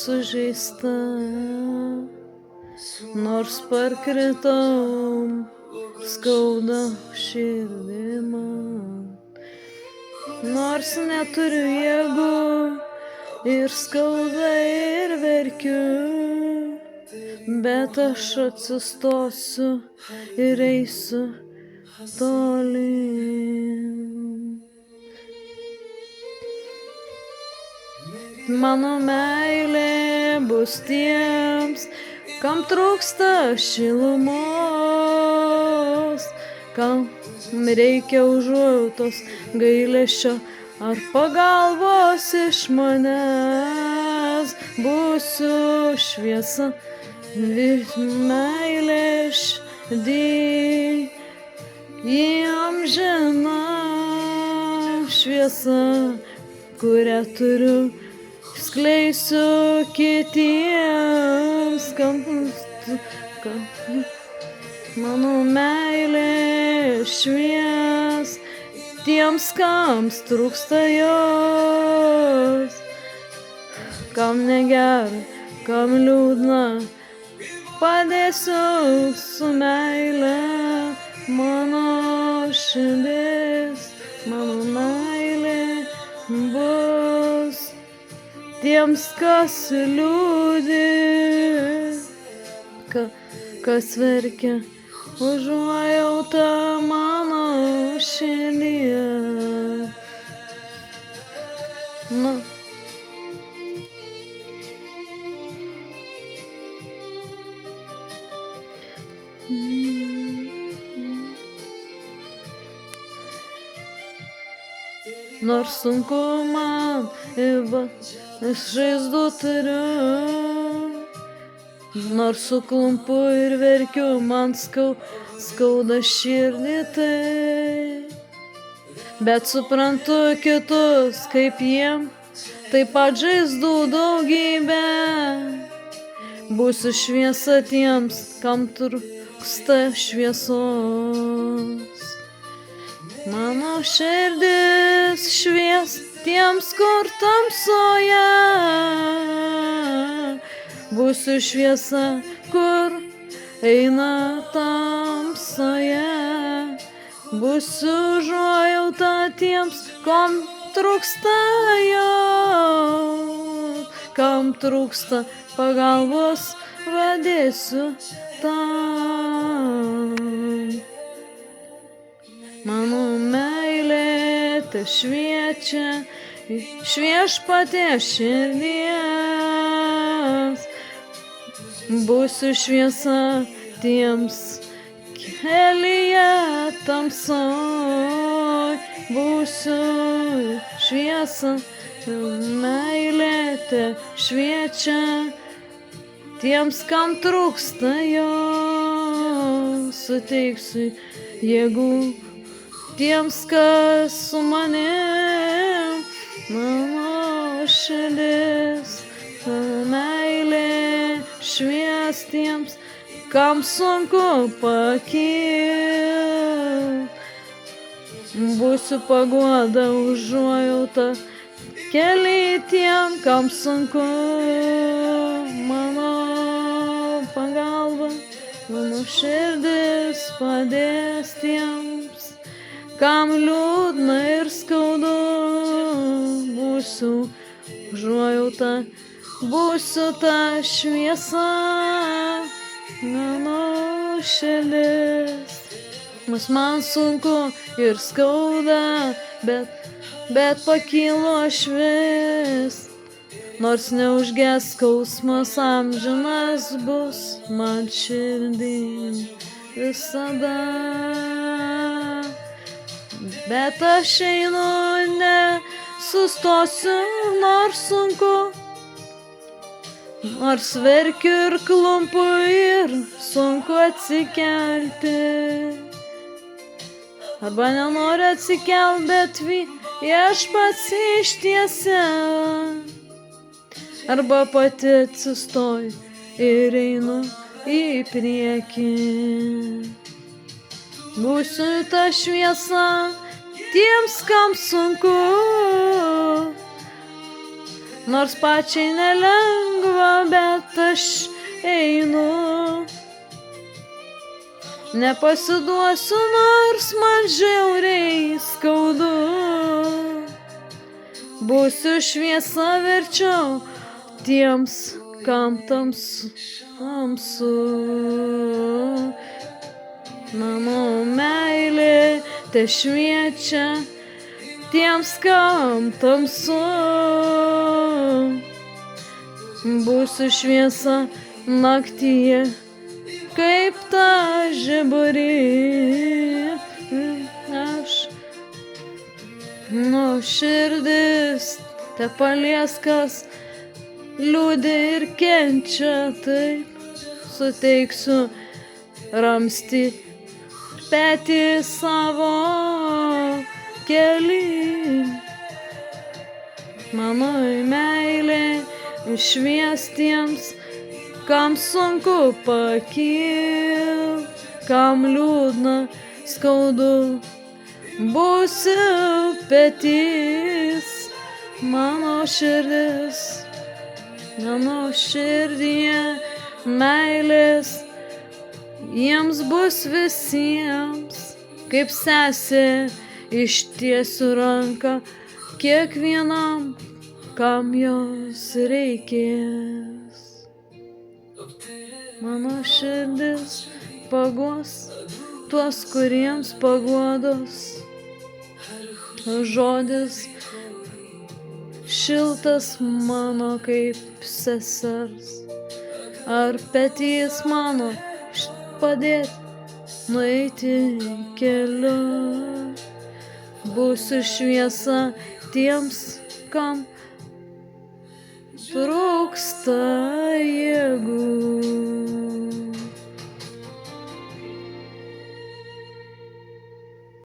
sužeista, nors parkritau, skauda širdį man. Nors neturiu jėgų ir skauda ir verkiu, bet aš atsistosiu ir eisiu tolyn. Mano meilė bus tiems, kam trūksta šilumos, kam reikia užuojautos, gailesčio ar pagalbos iš manęs. Būsiu šviesa, meilė širdį, įamžina šviesa, kurią turiu, skleisiu kitiems, kam mano meilė švies tiems, kams trūksta jos, kam negera, kam liūdna, padėsiu su meile. Mano širdis, mano meilė bus tiems, kas liūdi, kas verkia, užuojauta mano širdyje. Nors sunku man, aš žaizdų turiu, nors suklumpu ir verkiu, man skauda širdį tai, bet suprantu kitus, kaip jiem, taip pat žaizdų daugybė. Būsiu šviesa tiems, kam trūksta šviesos. Mano širdis švies tiems, kur tamsoje. Būsiu šviesa, kur eina tamsoje. Būsiu užuojauta tiems, kam trūksta jos, kam trūksta pagalbos, padėsiu tam. Mano meilė te šviečia iš viešpaties širdies. Būsiu šviesa tiems kelyje tamsoj. Būsiu šviesa, meilė te šviečia tiems, kam trūksta jos. Suteiksiu jėgų tiems, kas su manim. Mano širdis, meilė švies tiems, kam sunku pakilti. Būsiu paguoda, užuojauta kely tiem, kam sunku. Mano pagalba, mano širdis padės tiems, kam liūdna ir skaudu. Būsiu užuojauta, būsiu ta šviesa, mano širdis. Man sunku ir skauda, bet pakilo aš vis. Nors neužges skausmas amžinas bus man širdį visada. Bet aš einu, nesustosiu, nors sunku. Nors verkiu ir klumpu ir sunku atsikelti. Arba nenoriu atsikelti, bet viešpats ištiesia. Arba pati atsistoju ir einu į priekį. Būsiu ta šviesa tiems, kam sunku. Nors pačiai nelengva, bet aš einu. Nepasiduosiu, nors man žiauriai skaudu. Būsiu šviesa verčiau tiems, kam tamsu. Mano meilė te šviečia tiems, kam tamsu. Būsiu šviesa naktyje, kaip ta žiburį. Aš širdis te palies, kas liūdi ir kenčia, taip suteiksiu ramstį petį savo kely. Mano meilė šviestiems, kam sunku pakilt, kam liūdna, skaudu, būsiu petys. Mano širdis, mano širdyje meilės, jiems bus visiems, kaip sesė ištiesiu ranką kiekvienam, kam jos reikės. Mano širdis paguos tuos, kuriems paguodos. Žodis šiltas mano kaip sesers, ar petys mano padėt nueiti keliu. Būsiu šviesa tiems, kam trūksta